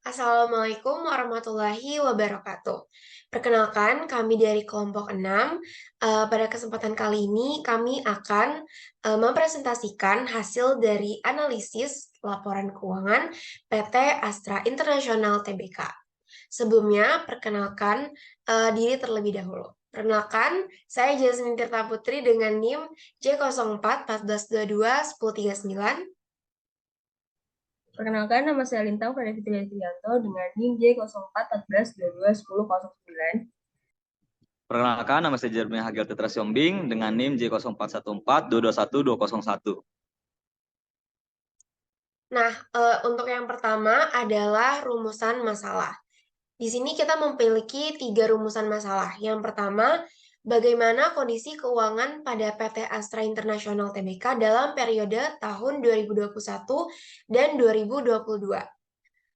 Assalamualaikum warahmatullahi wabarakatuh. Perkenalkan, kami dari kelompok 6. Pada kesempatan kali ini, kami akan mempresentasikan hasil dari analisis laporan keuangan PT Astra International Tbk. Sebelumnya, perkenalkan diri terlebih dahulu. Perkenalkan, saya Jasmine Tirta Putri dengan NIM J04 1422 1039. Perkenalkan, nama saya Lintang Freda Fitri Trianto dengan NIM J04 14 22 10 09. Perkenalkan, nama saya Jeremy Hagel Tetra Siombing dengan NIM J0414 221 201. Nah, untuk yang pertama adalah rumusan masalah. Di sini kita memiliki 3 rumusan masalah. Yang pertama, bagaimana kondisi keuangan pada PT Astra International Tbk dalam periode tahun 2021 dan 2022.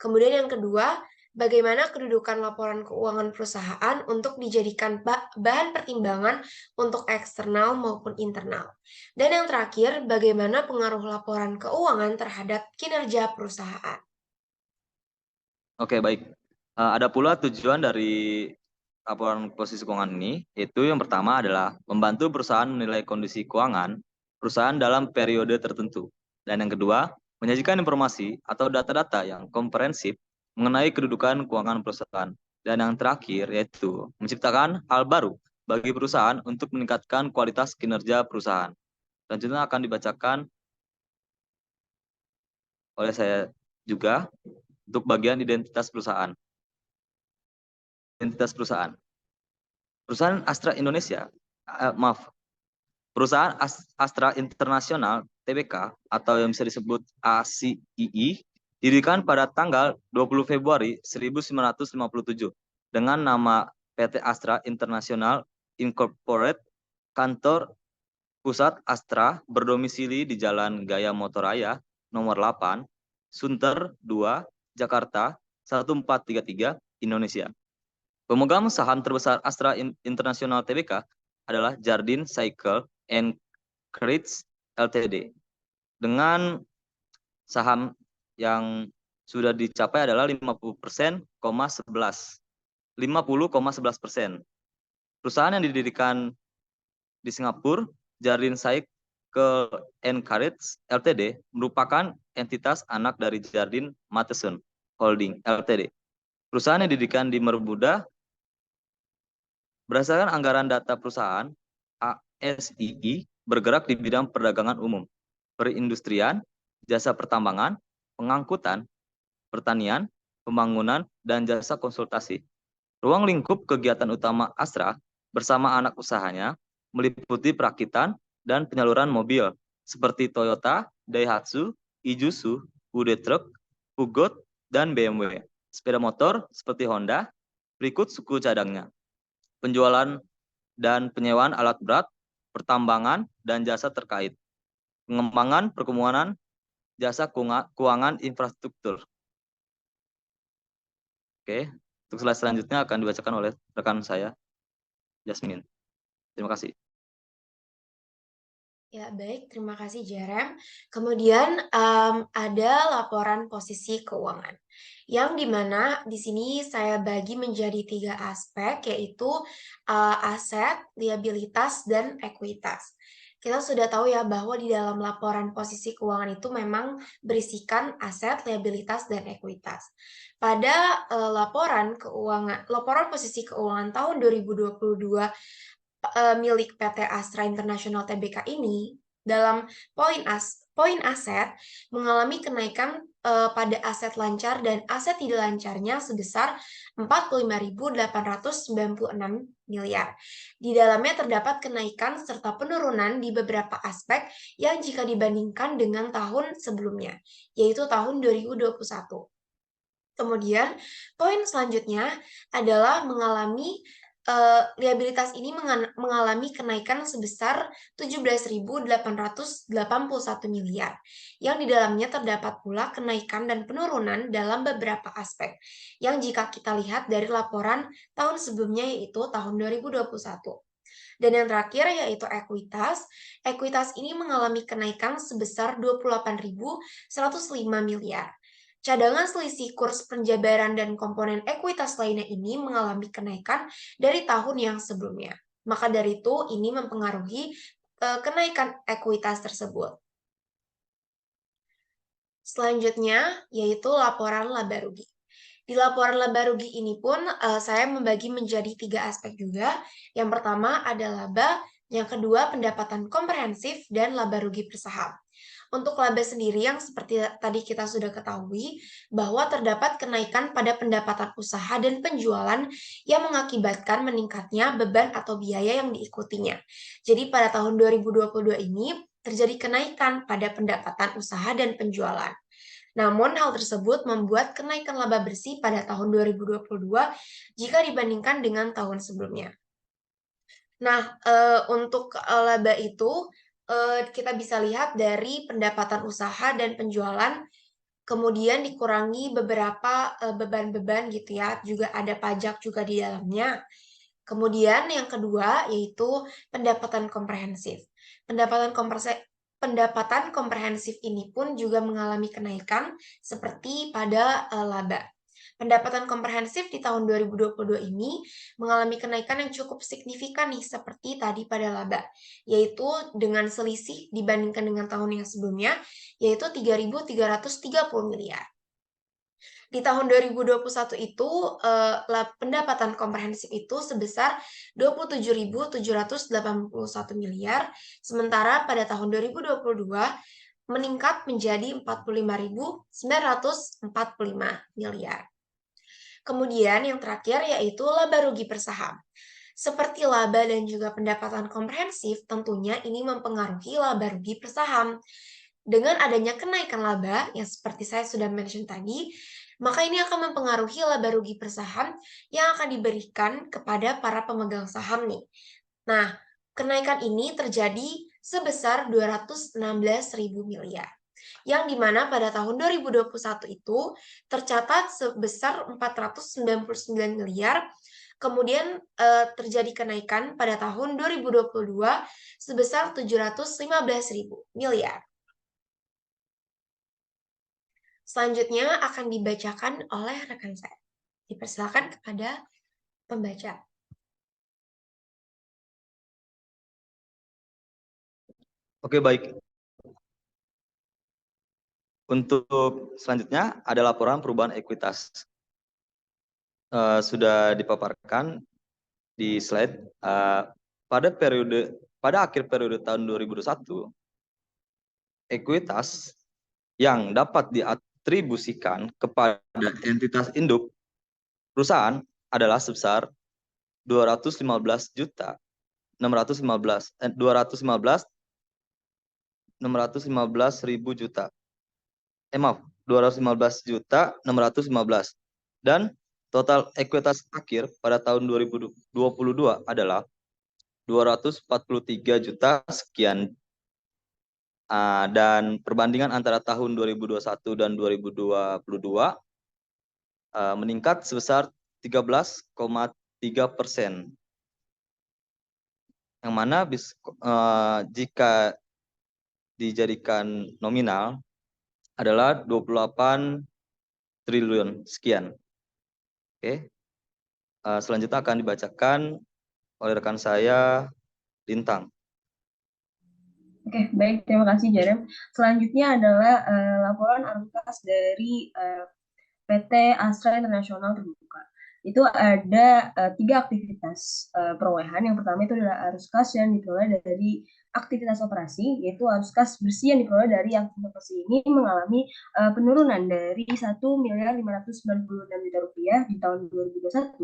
Kemudian yang kedua, bagaimana kedudukan laporan keuangan perusahaan untuk dijadikan bahan pertimbangan untuk eksternal maupun internal. Dan yang terakhir, bagaimana pengaruh laporan keuangan terhadap kinerja perusahaan. Oke, baik. Ada pula tujuan dari laporan posisi keuangan ini, yaitu yang pertama adalah membantu perusahaan menilai kondisi keuangan perusahaan dalam periode tertentu. Dan yang kedua, menyajikan informasi atau data-data yang komprehensif mengenai kedudukan keuangan perusahaan. Dan yang terakhir yaitu menciptakan hal baru bagi perusahaan untuk meningkatkan kualitas kinerja perusahaan. Selanjutnya akan dibacakan oleh saya juga untuk bagian identitas perusahaan. Identitas perusahaan. Perusahaan Astra Indonesia, Perusahaan Astra International Tbk atau yang bisa disebut ACII didirikan pada tanggal 20 Februari 1957 dengan nama PT Astra International Incorporated. Kantor pusat Astra berdomisili di Jalan Gaya Motoraya nomor 8, Sunter 2, Jakarta 1433, Indonesia. Pemegang saham terbesar Astra International Tbk adalah Jardine Cycle and Credits Ltd. Dengan saham yang sudah dicapai adalah 50,11%. Perusahaan yang didirikan di Singapura, Jardine Cycle and Credits Ltd. merupakan entitas anak dari Jardine Matheson Holding Ltd. Perusahaan yang didirikan di Bermuda. Berdasarkan anggaran data perusahaan, ASII bergerak di bidang perdagangan umum, perindustrian, jasa pertambangan, pengangkutan, pertanian, pembangunan, dan jasa konsultasi. Ruang lingkup kegiatan utama Astra bersama anak usahanya meliputi perakitan dan penyaluran mobil seperti Toyota, Daihatsu, Isuzu, UD Truck, Peugeot, dan BMW. Sepeda motor seperti Honda, berikut suku cadangnya. Penjualan dan penyewaan alat berat, pertambangan, dan jasa terkait. Pengembangan perkebunan, jasa keuangan infrastruktur. Oke, untuk slide selanjutnya akan dibacakan oleh rekan saya, Jasmine. Terima kasih. Ya, baik. Terima kasih, Jerem. Kemudian ada laporan posisi keuangan. Yang dimana di sini saya bagi menjadi 3 aspek, yaitu aset, liabilitas, dan ekuitas. Kita sudah tahu ya bahwa di dalam laporan posisi keuangan itu memang berisikan aset, liabilitas, dan ekuitas. Pada laporan posisi keuangan tahun 2022 milik PT Astra International Tbk ini dalam poin aset mengalami kenaikan pada aset lancar dan aset tidak lancarnya sebesar 45.896 miliar. Di dalamnya terdapat kenaikan serta penurunan di beberapa aspek yang jika dibandingkan dengan tahun sebelumnya, yaitu tahun 2021. Kemudian poin selanjutnya adalah liabilitas ini mengalami kenaikan sebesar 17.881 miliar, yang di dalamnya terdapat pula kenaikan dan penurunan dalam beberapa aspek, yang jika kita lihat dari laporan tahun sebelumnya yaitu tahun 2021. Dan yang terakhir yaitu ekuitas. Ekuitas ini mengalami kenaikan sebesar 28.105 miliar. Cadangan selisih kurs penjabaran dan komponen ekuitas lainnya ini mengalami kenaikan dari tahun yang sebelumnya. Maka dari itu ini mempengaruhi kenaikan ekuitas tersebut. Selanjutnya yaitu laporan laba rugi. Di laporan laba rugi ini pun saya membagi menjadi 3 aspek juga. Yang pertama ada laba, yang kedua pendapatan komprehensif, dan laba rugi per saham. Untuk laba sendiri yang seperti tadi kita sudah ketahui bahwa terdapat kenaikan pada pendapatan usaha dan penjualan yang mengakibatkan meningkatnya beban atau biaya yang diikutinya. Jadi pada tahun 2022 ini terjadi kenaikan pada pendapatan usaha dan penjualan. Namun hal tersebut membuat kenaikan laba bersih pada tahun 2022 jika dibandingkan dengan tahun sebelumnya. Nah, untuk laba itu kita bisa lihat dari pendapatan usaha dan penjualan, kemudian dikurangi beberapa beban-beban gitu ya, juga ada pajak juga di dalamnya. Kemudian yang kedua yaitu pendapatan komprehensif. Pendapatan komprehensif ini pun juga mengalami kenaikan seperti pada laba. Pendapatan komprehensif di tahun 2022 ini mengalami kenaikan yang cukup signifikan nih seperti tadi pada laba, yaitu dengan selisih dibandingkan dengan tahun yang sebelumnya, yaitu 3.330 miliar. Di tahun 2021 itu pendapatan komprehensif itu sebesar 27.781 miliar, sementara pada tahun 2022 meningkat menjadi 45.945 miliar. Kemudian yang terakhir yaitu laba rugi per saham. Seperti laba dan juga pendapatan komprehensif, tentunya ini mempengaruhi laba rugi per saham. Dengan adanya kenaikan laba, yang seperti saya sudah mention tadi, maka ini akan mempengaruhi laba rugi per saham yang akan diberikan kepada para pemegang saham nih. Nah, kenaikan ini terjadi sebesar 216.000 miliar. Yang dimana pada tahun 2021 itu tercatat sebesar 499 miliar, kemudian terjadi kenaikan pada tahun 2022 sebesar 715.000 miliar. Selanjutnya akan dibacakan oleh rekan saya. Dipersilakan kepada pembaca. Oke, baik. Untuk selanjutnya ada laporan perubahan ekuitas. Sudah dipaparkan di slide. Pada akhir periode tahun 2021, ekuitas yang dapat diatribusikan kepada entitas induk perusahaan adalah sebesar 215.615.000 juta. 215.615 dan total ekuitas akhir pada tahun 2022 adalah 243 juta sekian. Dan perbandingan antara tahun 2021 dan 2022 meningkat sebesar 13,3%. Yang mana jika dijadikan nominal adalah 28 triliun sekian. Oke. Selanjutnya akan dibacakan oleh rekan saya, Lintang. Oke, baik. Terima kasih, Jerem. Selanjutnya adalah laporan arus kas dari PT Astra Internasional Terbuka. Itu ada 3 aktivitas perolehan. Yang pertama itu adalah arus kas yang diperoleh dari aktivitas operasi, yaitu arus kas bersih yang diperoleh dari aktivitas operasi ini mengalami penurunan dari 1.596 juta rupiah di tahun 2021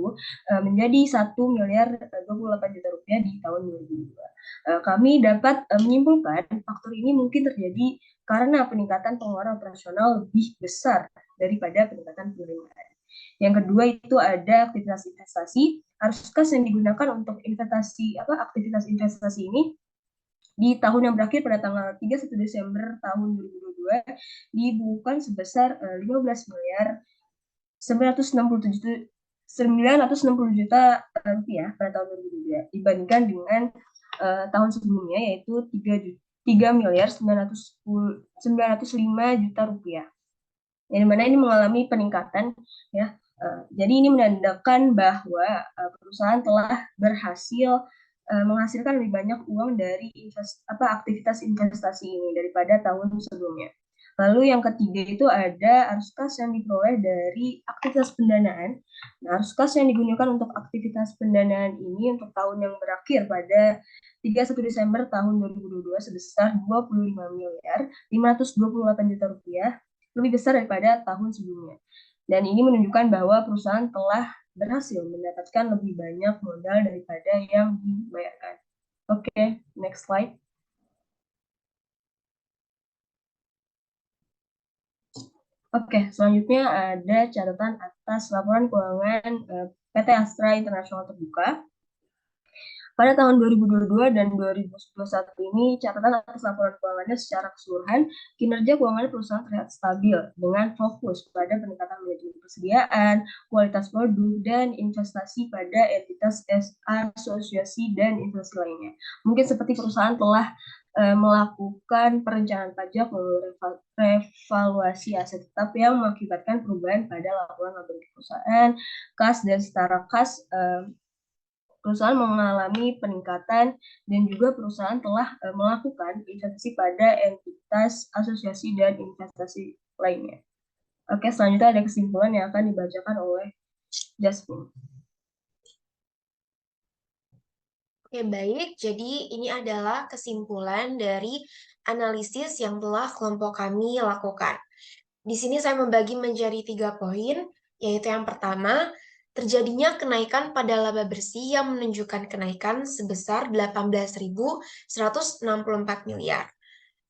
menjadi 1.028 juta rupiah di tahun 2022. Kami dapat menyimpulkan faktor ini mungkin terjadi karena peningkatan pengeluaran operasional lebih besar daripada peningkatan penerimaan. Yang kedua itu ada aktivitas investasi. Arus kas yang digunakan untuk aktivitas investasi ini di tahun yang berakhir pada tanggal 31 Desember tahun 2022 dibukukan sebesar 15 miliar 960 juta rupiah pada tahun 2022 dibandingkan dengan tahun sebelumnya yaitu 3 miliar 905 juta rupiah. yang dimana ini mengalami peningkatan ya. Jadi ini menandakan bahwa perusahaan telah berhasil menghasilkan lebih banyak uang dari aktivitas investasi ini daripada tahun sebelumnya. Lalu yang ketiga itu ada arus kas yang diperoleh dari aktivitas pendanaan. Nah, arus kas yang digunakan untuk aktivitas pendanaan ini untuk tahun yang berakhir pada 31 Desember tahun 2022 sebesar 25.528 juta rupiah, lebih besar daripada tahun sebelumnya. Dan ini menunjukkan bahwa perusahaan telah berhasil mendapatkan lebih banyak modal daripada yang dibayarkan. Oke, next slide. Oke, selanjutnya ada catatan atas laporan keuangan PT Astra International Terbuka. Pada tahun 2022 dan 2021 ini, catatan atas laporan keuangannya secara keseluruhan, kinerja keuangan perusahaan terlihat stabil dengan fokus pada peningkatan manajemen persediaan, kualitas produk, dan investasi pada entitas asosiasi dan investasi lainnya. Mungkin seperti perusahaan telah melakukan perencanaan pajak melalui revaluasi aset tetap yang mengakibatkan perubahan pada laporan laba perusahaan, kas dan setara kas. Perusahaan mengalami peningkatan dan juga perusahaan telah melakukan investasi pada entitas asosiasi dan investasi lainnya. Oke, selanjutnya ada kesimpulan yang akan dibacakan oleh Jasmine. Oke, baik. Jadi ini adalah kesimpulan dari analisis yang telah kelompok kami lakukan. Di sini saya membagi menjadi 3 poin, yaitu yang pertama, terjadinya kenaikan pada laba bersih yang menunjukkan kenaikan sebesar 18.164 miliar.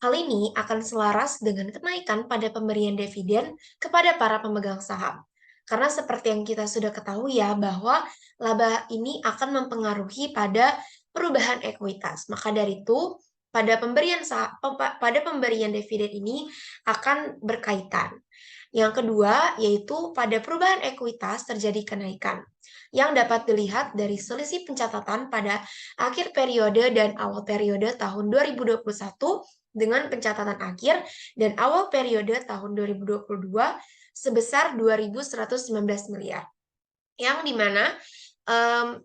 Hal ini akan selaras dengan kenaikan pada pemberian dividen kepada para pemegang saham. Karena seperti yang kita sudah ketahui ya, bahwa laba ini akan mempengaruhi pada perubahan ekuitas. Maka dari itu, pada pemberian dividen ini akan berkaitan. Yang kedua, yaitu pada perubahan ekuitas terjadi kenaikan, yang dapat dilihat dari selisih pencatatan pada akhir periode dan awal periode tahun 2021 dengan pencatatan akhir dan awal periode tahun 2022 sebesar 2.119 miliar. Yang dimana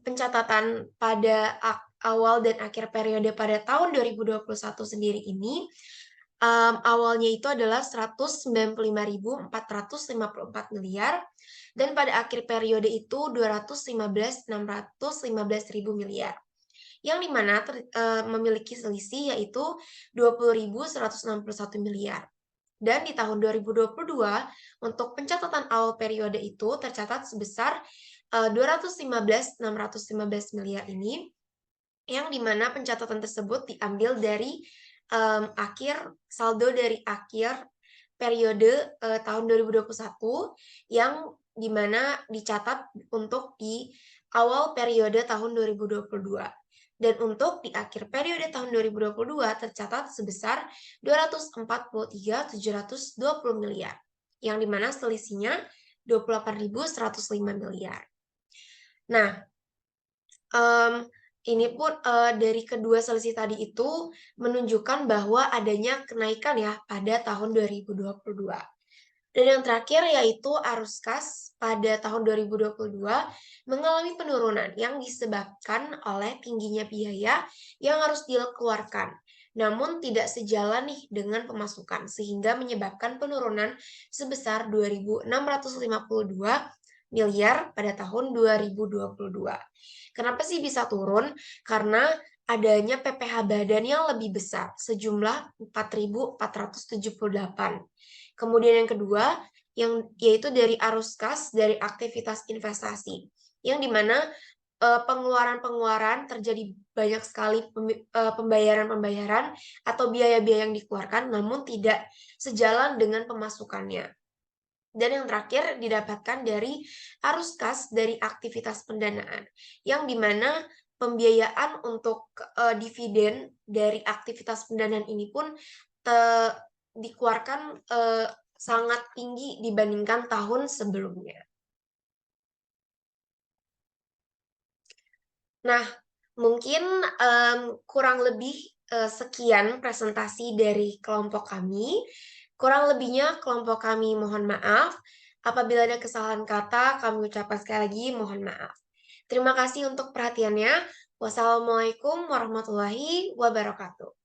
pencatatan pada awal dan akhir periode pada tahun 2021 sendiri ini awalnya itu adalah 195.454 miliar dan pada akhir periode itu 215.615.000 miliar. Yang dimana memiliki selisih yaitu 20.161 miliar. Dan di tahun 2022 untuk pencatatan awal periode itu tercatat sebesar 215.615 miliar ini, yang dimana pencatatan tersebut diambil dari saldo dari akhir periode tahun 2021 yang dimana dicatat untuk di awal periode tahun 2022. Dan untuk di akhir periode tahun 2022 tercatat sebesar 243.720 miliar, yang dimana selisihnya 28.105 miliar. Nah, ini pun dari kedua selisih tadi itu menunjukkan bahwa adanya kenaikan ya pada tahun 2022. Dan yang terakhir yaitu arus kas pada tahun 2022 mengalami penurunan yang disebabkan oleh tingginya biaya yang harus dikeluarkan. Namun tidak sejalan nih dengan pemasukan sehingga menyebabkan penurunan sebesar 2.652 miliar pada tahun 2022. Kenapa sih bisa turun? Karena adanya PPh badan yang lebih besar, sejumlah 4.478. Kemudian yang kedua, yaitu dari arus kas dari aktivitas investasi, yang dimana pengeluaran-pengeluaran terjadi banyak sekali pembayaran-pembayaran atau biaya-biaya yang dikeluarkan, namun tidak sejalan dengan pemasukannya. Dan yang terakhir didapatkan dari arus kas dari aktivitas pendanaan, yang dimana pembiayaan untuk dividen dari aktivitas pendanaan ini pun dikeluarkan sangat tinggi dibandingkan tahun sebelumnya. Nah, mungkin kurang lebih sekian presentasi dari kelompok kami. Kurang lebihnya kelompok kami mohon maaf. Apabila ada kesalahan kata, kami ucapkan sekali lagi mohon maaf. Terima kasih untuk perhatiannya. Wassalamualaikum warahmatullahi wabarakatuh.